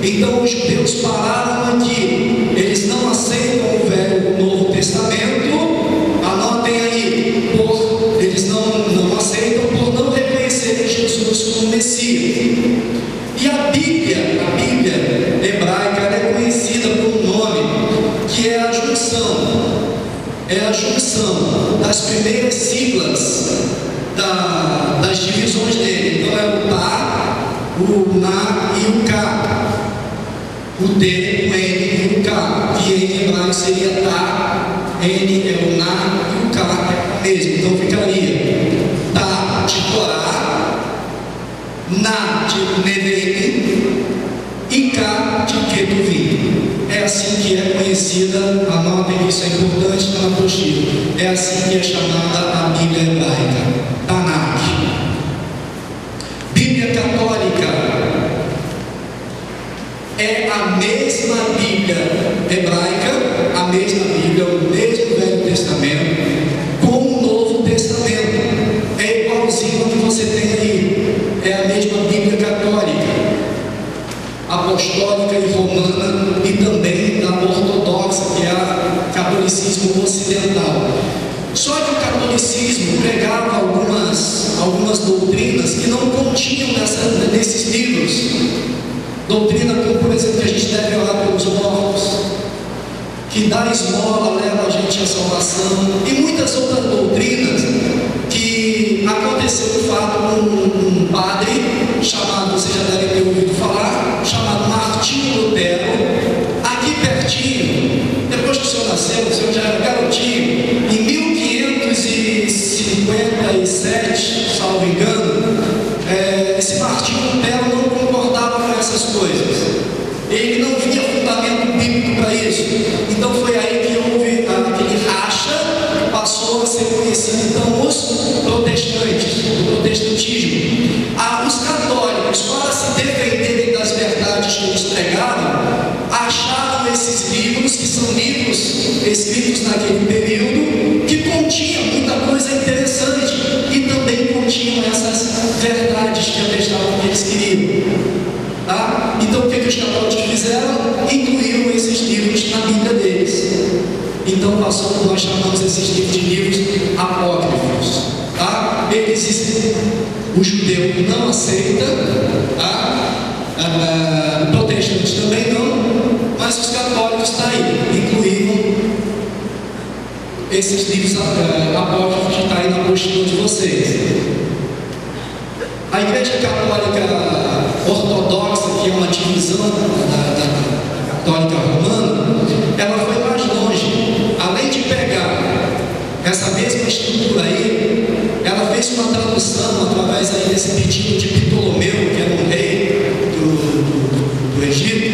Então os judeus pararam aqui. Eles não aceitam o Novo Testamento. Anotem aí, eles não aceitam por não reconhecerem Jesus como Messias. E a Bíblia hebraica, ela é conhecida por um nome que é a junção das primeiras siglas das divisões dele. Então é o Tá, o Na e o K. O T, o N e o K, que em hebraico seria Tá, N é o Na e o K é o mesmo. Então ficaria Tá de Torá, Na de Neveim e K de Ketuvim. É assim que é conhecida, anotem isso, é importante na apostila. É assim que é chamada a Bíblia hebraica, Tanakh. Bíblia católica é a mesma Bíblia hebraica, a mesma Bíblia, o mesmo Velho Testamento, com o Novo Testamento. É igualzinho ao que você tem aí. É a mesma Bíblia católica, apostólica e romana, e também da ortodoxa, que é o catolicismo ocidental. Só que o catolicismo pregava algumas doutrinas que não continham nesses livros. Doutrina como, por exemplo, que a gente deve orar pelos mortos, que dar esmola leva a gente à salvação, e muitas outras doutrinas que aconteceu de fato com um padre chamado, vocês já devem ter ouvido falar, chamado Martinho Lutero, aqui pertinho. Depois que o senhor nasceu, o senhor já era garotinho, em 1557, salvo engano, esse Martinho Lutero não concordava com essas coisas. Ele não via fundamento bíblico para isso. Então foi aí que houve aquele racha que passou a ser conhecido então os protestantes, o protestantismo. Os católicos, para se defenderem das verdades que eles pregaram, acharam esses livros, que são livros escritos naquele período, que continham muita coisa interessante e também continham essas verdades que atestavam que eles queriam. Tá? Então o que os católicos fizeram? Incluíram esses livros na Bíblia deles. Então nós chamamos esses livros de livros apócrifos. Tá? O judeu não aceita, tá? Protestantes também não, mas os católicos estão aí, incluíram esses livros apócrifos que estão aí na apostila de vocês. A Igreja Católica Ortodoxa, que é uma divisão da Católica Romana, ela foi mais longe. Além de pegar essa mesma estrutura aí, ela fez uma tradução através aí desse pedido de Ptolomeu, que era um rei do Egito,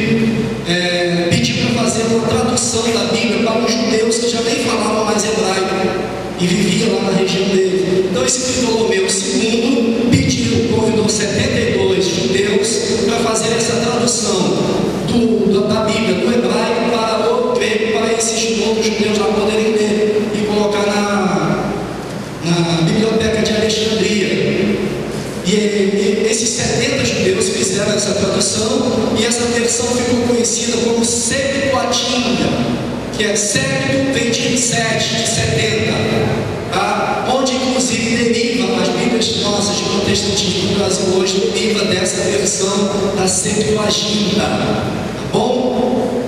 pediu para fazer uma tradução da Bíblia para os judeus que já nem falavam mais hebraico e viviam lá na região dele. Então esse Ptolomeu II convidou 72 judeus para fazer essa tradução da Bíblia do hebraico para o grego, para eles judeus lá poderem ler e colocar na biblioteca de Alexandria. E esses 70 judeus fizeram essa tradução, e essa versão ficou conhecida como Septuaginta, que é século 27 de 70, tá? Onde inclusive deriva as Bíblias nossas de protestantismo no Brasil hoje, deriva dessa versão da Septuaginta, tá bom?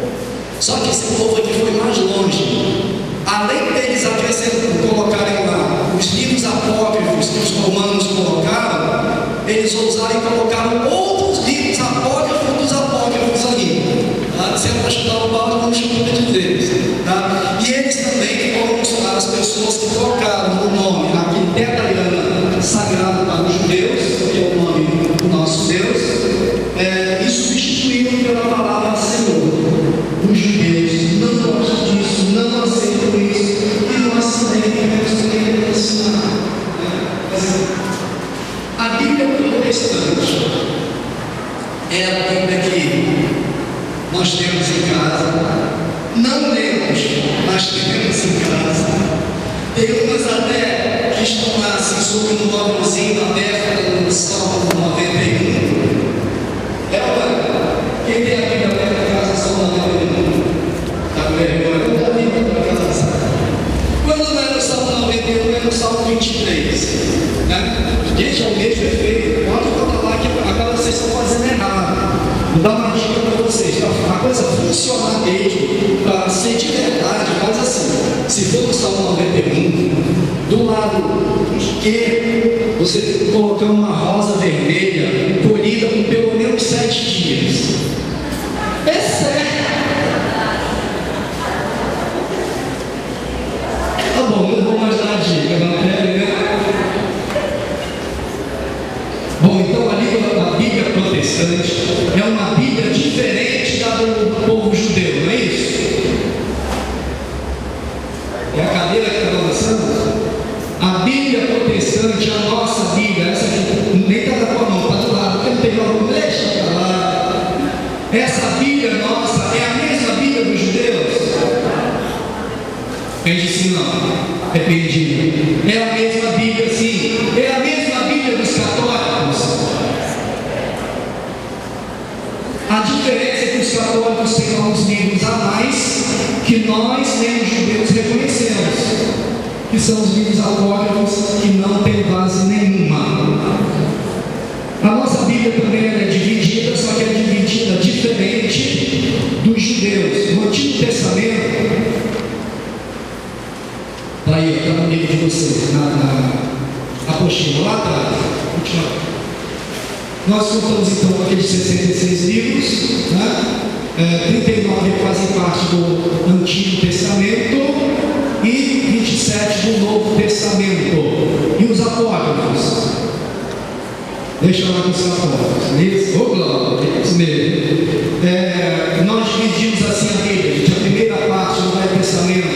Só que esse povo aqui foi mais longe. Além deles colocarem lá os livros apócrifos que os romanos colocaram, eles ousaram e colocaram outros livros apócrifos dos apócrifos ali, tá? Se é para chutar o balde, vamos chutar de Deus, tá? E eles também foram as pessoas que colocaram o nome aqui tetragrama sagrado para os judeus, que é o nome do nosso Deus, e substituíram pela palavra Senhor. Os judeus não gostam disso, não aceitam isso, e nós também devemos ensinar. A Bíblia protestante é a Bíblia que nós temos em casa, não lemos, mas temos em casa. Tem umas até que estão lá assim, sobre um móvelzinho aberto no Salmo 91. Quem tem a Bíblia aberta em casa, Salmo 91? Está com vergonha? Não dá Bíblia para casa. Quando não é no Salmo 91, é no Salmo 23. Né? Gente, é o mesmo efeito. Pode botar lá que agora vocês estão fazendo errado. Vou dar uma dica para vocês. Para a coisa funcionar mesmo, para ser de verdade, faz assim. Se for no Salmo 91, do lado esquerdo, você colocar uma rosa vermelha colhida por pelo menos 7 dias. É sério. Tá bom, não vou mais dar a dica, não quero, né? Bom, então a Bíblia protestante é uma Bíblia diferente da do povo judeu, não é isso? É a cadeira que está balançando? A Bíblia protestante, a nossa Bíblia, essa aqui, nem está com a mão, está do lado, porque não tem valor, deixa para lá. Essa Bíblia nossa é a mesma Bíblia dos judeus? Quem disse não? Arrependido. É a mesma Bíblia, sim. É a mesma Bíblia dos católicos. A diferença é que os católicos têm alguns livros a mais que nós, nem os judeus, reconhecemos, que são os livros apócrifos que não têm base nenhuma. A nossa Bíblia também é dividida, só que é dividida diferente dos judeus. No Antigo Testamento, está aí, está no livro de vocês, na apostila, lá atrás. Nós contamos então aqueles 66 livros, né? 39 fazem parte do Antigo Testamento e 27 do Novo Testamento. E os apócrifos? Deixa eu lá com os apócrifos. Isso? Ô, glória, isso mesmo. Nós dividimos assim a Bíblia. A primeira parte do Velho Testamento,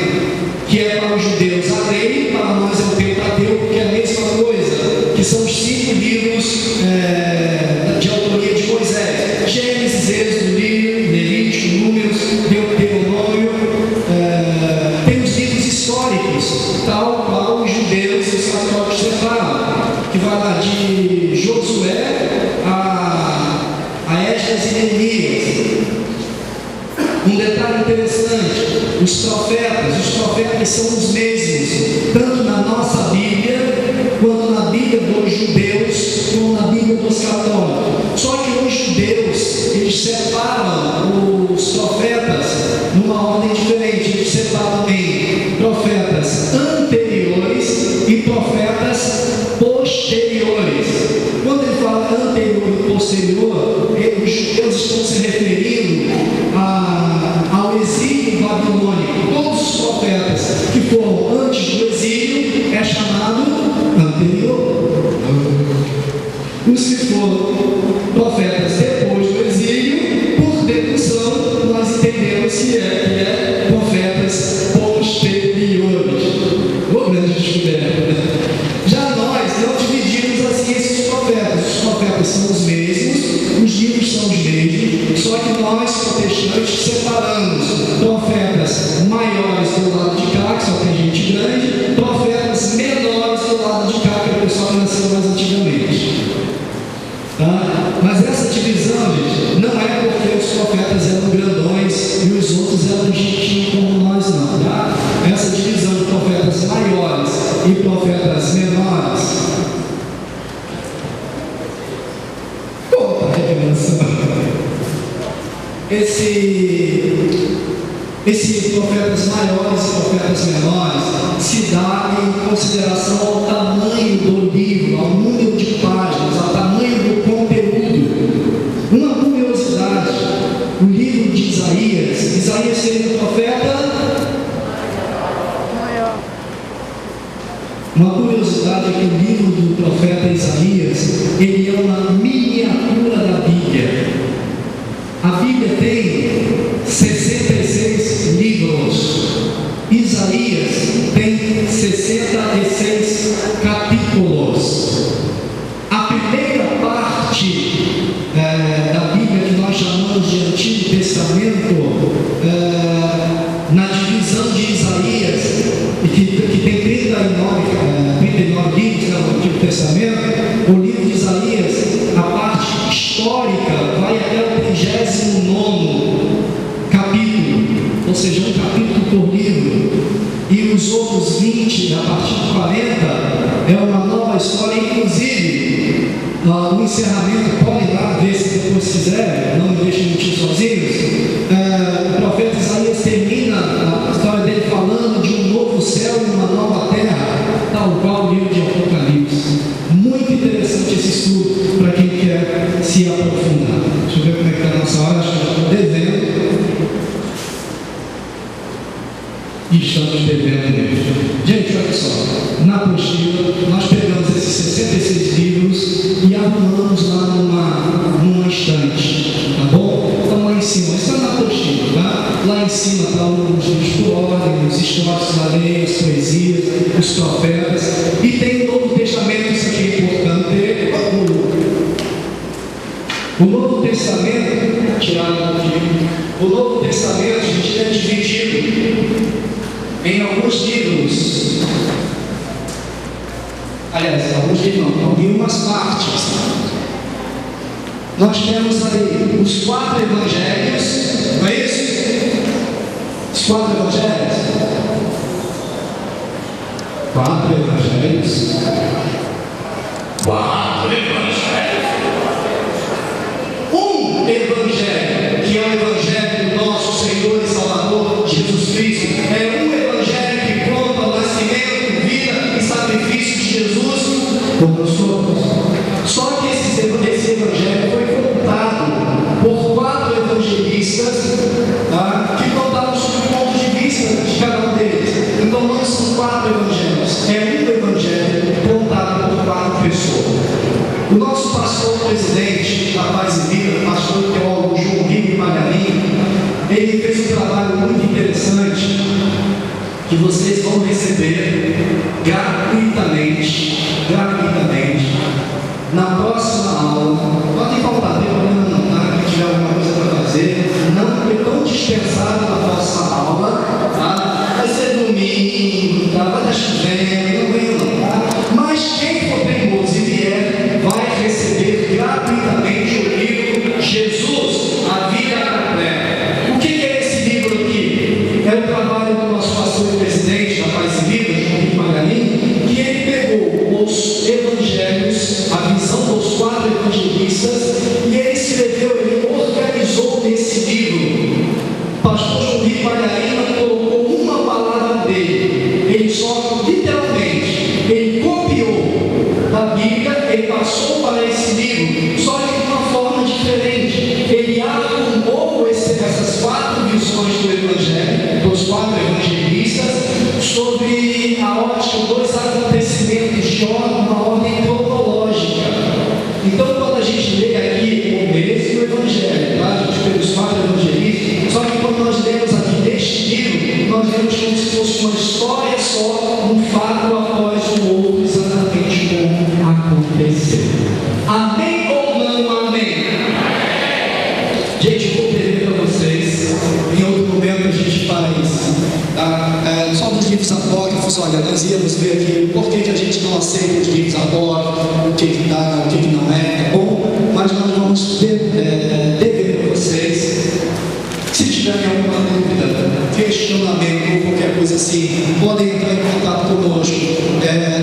que é para os judeus a lei, para nós é o Pentateuco, que é a mesma coisa, que são os 5 livros de autoria de Moisés: Gênesis, Êxodo, Levítico, Números, Deuteronômio. Tem os livros históricos, tal qual os judeus e os católicos separam, que vai lá de Josué a Esdras e Neemias. Um detalhe interessante: os profetas são os mesmos, tanto na nossa Bíblia, quanto na Bíblia dos judeus, como na Bíblia dos católicos. Só que os judeus, eles separam os profetas numa ordem diferente. Eles separam em profetas anteriores e profetas posteriores. Quando ele fala anterior e posterior, os judeus estão se referindo ao exílio babilônico. Todos os profetas que foram antes do exílio é chamado anterior. Os que foram profetas depois do exílio, por dedução, nós entendemos que é profetas posteriores. O grande descoberta. Já nós não dividimos assim esses profetas. Os profetas são os mesmos, os livros são os mesmos, só que nós, protestantes, separamos profetas maiores do lado profetas maiores e profetas menores, se dá em consideração ao tamanho do livro, ao número de páginas, ao tamanho do conteúdo. Uma curiosidade, o livro de Isaías seria um profeta. Uma curiosidade é que o livro do profeta Isaías, ele é uma miniatura da Bíblia. A Bíblia tem 66 livros. Isaías tem 66 capítulos. A primeira parte da Bíblia que nós chamamos de Antigo Testamento, na divisão de Isaías, que tem 39 livros no Antigo Testamento, o livro de Isaías, a parte histórica, vai até o 39º capítulo, ou seja, um capítulo por livro, e os outros 20, a partir de 40, é uma nova história, inclusive o encerramento, podem lá ver se depois quiserem, não me deixem mentir sozinhos. O profeta Isaías termina a história dele falando de um novo céu e uma nova terra, tal qual o livro de Apocalipse. Muito interessante esse estudo para quem quer se aprofundar. Deixa eu ver como é que está a nossa hora, acho que eu estou devendo. E estamos devendo mesmo. Gente, olha só, na apostila nós pegamos esses 66 livros e arrumamos lá numa estante, tá bom? Então lá em cima, está na apostila, tá? Lá em cima está os livros por ordem, os históricos da lei, as poesias, os profetas, e tem o Novo Testamento. Isso aqui é importante. O Novo Testamento, tirado aqui, o Novo Testamento, a gente é dividido em alguns livros, aliás, alguns livros não, algumas partes. Nós temos aí os 4 evangelhos, não é isso? Os 4 evangelhos. 4 evangelhos. 4 evangelhos. Um evangelho, que é o evangelho do nosso Senhor e Salvador Jesus Cristo, é um evangelho que conta o nascimento, vida e sacrifício de Jesus por nós todos. Só que esse evangelho foi contado por 4 evangelistas, tá? Que contaram sobre o ponto de vista de cada um deles. Então não são 4 evangelhos, é um evangelho contado por 4 pessoas. O nosso pastor presidente da Paz e Vida, pastor teólogo João Henrique Magalhães, ele fez um trabalho muito interessante que vocês vão receber gratuitamente, na próxima aula. Pode faltar, não tem problema não, tá? Quem tiver alguma coisa para fazer, não é tão dispensado na próxima aula, tá? Vai ser domingo, tá? Vai estar chovendo, não venho não, tá? Mas quem for teimoso e vier, vai receber gratuitamente o livro Jesus, a Vida Completa. O que é esse livro aqui? É o trabalho do nosso pastor e presidente da Paz e Vida, João Henrique Magalhães, que ele pegou os evangelhos, a visão dos 4 evangelistas, e ele escreveu, ele organizou nesse livro. O pastor João Henrique Magalhães colocou uma palavra dele, ele só, literalmente, ele copiou da Bíblia, ele passou para esse livro, só que de uma forma diferente. Ele arrumou essas 4 visões do Evangelho, dos 4 evangelistas, sobre a ótica dos acontecimentos de uma ordem cronológica. Então, quando a gente lê aqui o mesmo Evangelho, tá? A gente pelos 4 evangelistas, só que quando nós lemos aqui neste livro, nós lemos como se fosse uma história só, um fato após o outro, exatamente como aconteceu. Amém ou não amém? Gente, vou pedir para vocês, em outro momento a gente faz, tá? Só nos livros apócrifos, olha, nós íamos ver aqui por que a gente não aceita os livros apócrifos, o que dá, o que não é, tá bom? Mas nós vamos dever para vocês. Se tiverem alguma dúvida, questionamento ou qualquer coisa assim, podem entrar em contato conosco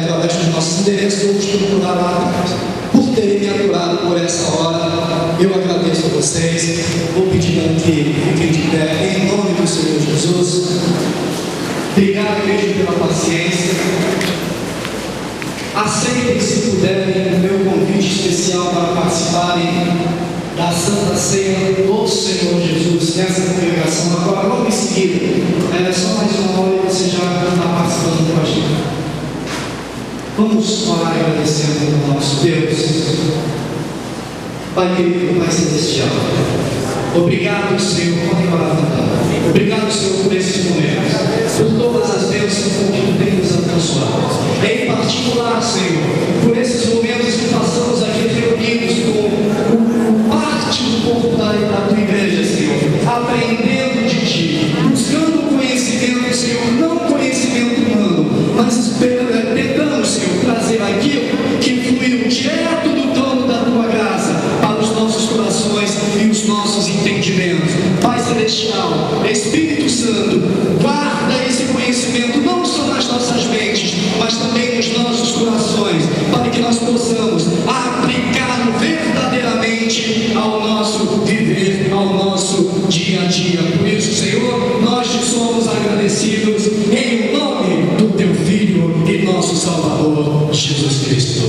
através dos nossos endereços ou nos procurar lá atrás. Por terem me aturado por essa hora, eu agradeço a vocês. Vou pedir que fiquem de pé em nome do Senhor Jesus. Obrigado mesmo pela paciência. Aceitem, se puderem, o meu convite especial para participarem da Santa Ceia do Senhor Jesus nessa congregação. Agora, logo em seguida, é só mais uma hora e você já está participando com a gente. Vamos orar agradecendo ao nosso Deus. Pai querido, Pai celestial, obrigado, Senhor, obrigado, Senhor, por esses momentos, por todas as bênçãos que tu tem nos abençoado. Em particular, Senhor, por esses momentos que passamos aqui reunidos com parte do corpo da tua igreja, Senhor, aprendendo de ti, buscando conhecimento, Senhor, não conhecimento humano, mas tentando, Senhor, trazer aquilo que fluiu direto do trono da tua graça para os nossos corações e os nossos entendimentos. Pai celestial, Espírito Santo, guarda esse conhecimento não só nas nossas mentes, mas também nos nossos corações, para que nós possamos aplicá-lo verdadeiramente ao nosso viver, ao nosso dia a dia. Por isso, Senhor, nós te somos agradecidos em nome do teu Filho e nosso Salvador, Jesus Cristo.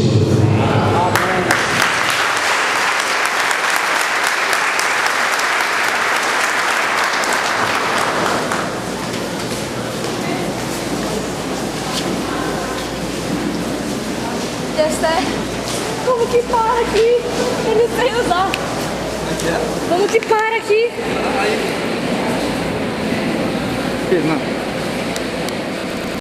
Como que para aqui? Ele sei usar. Como que para aqui? Não.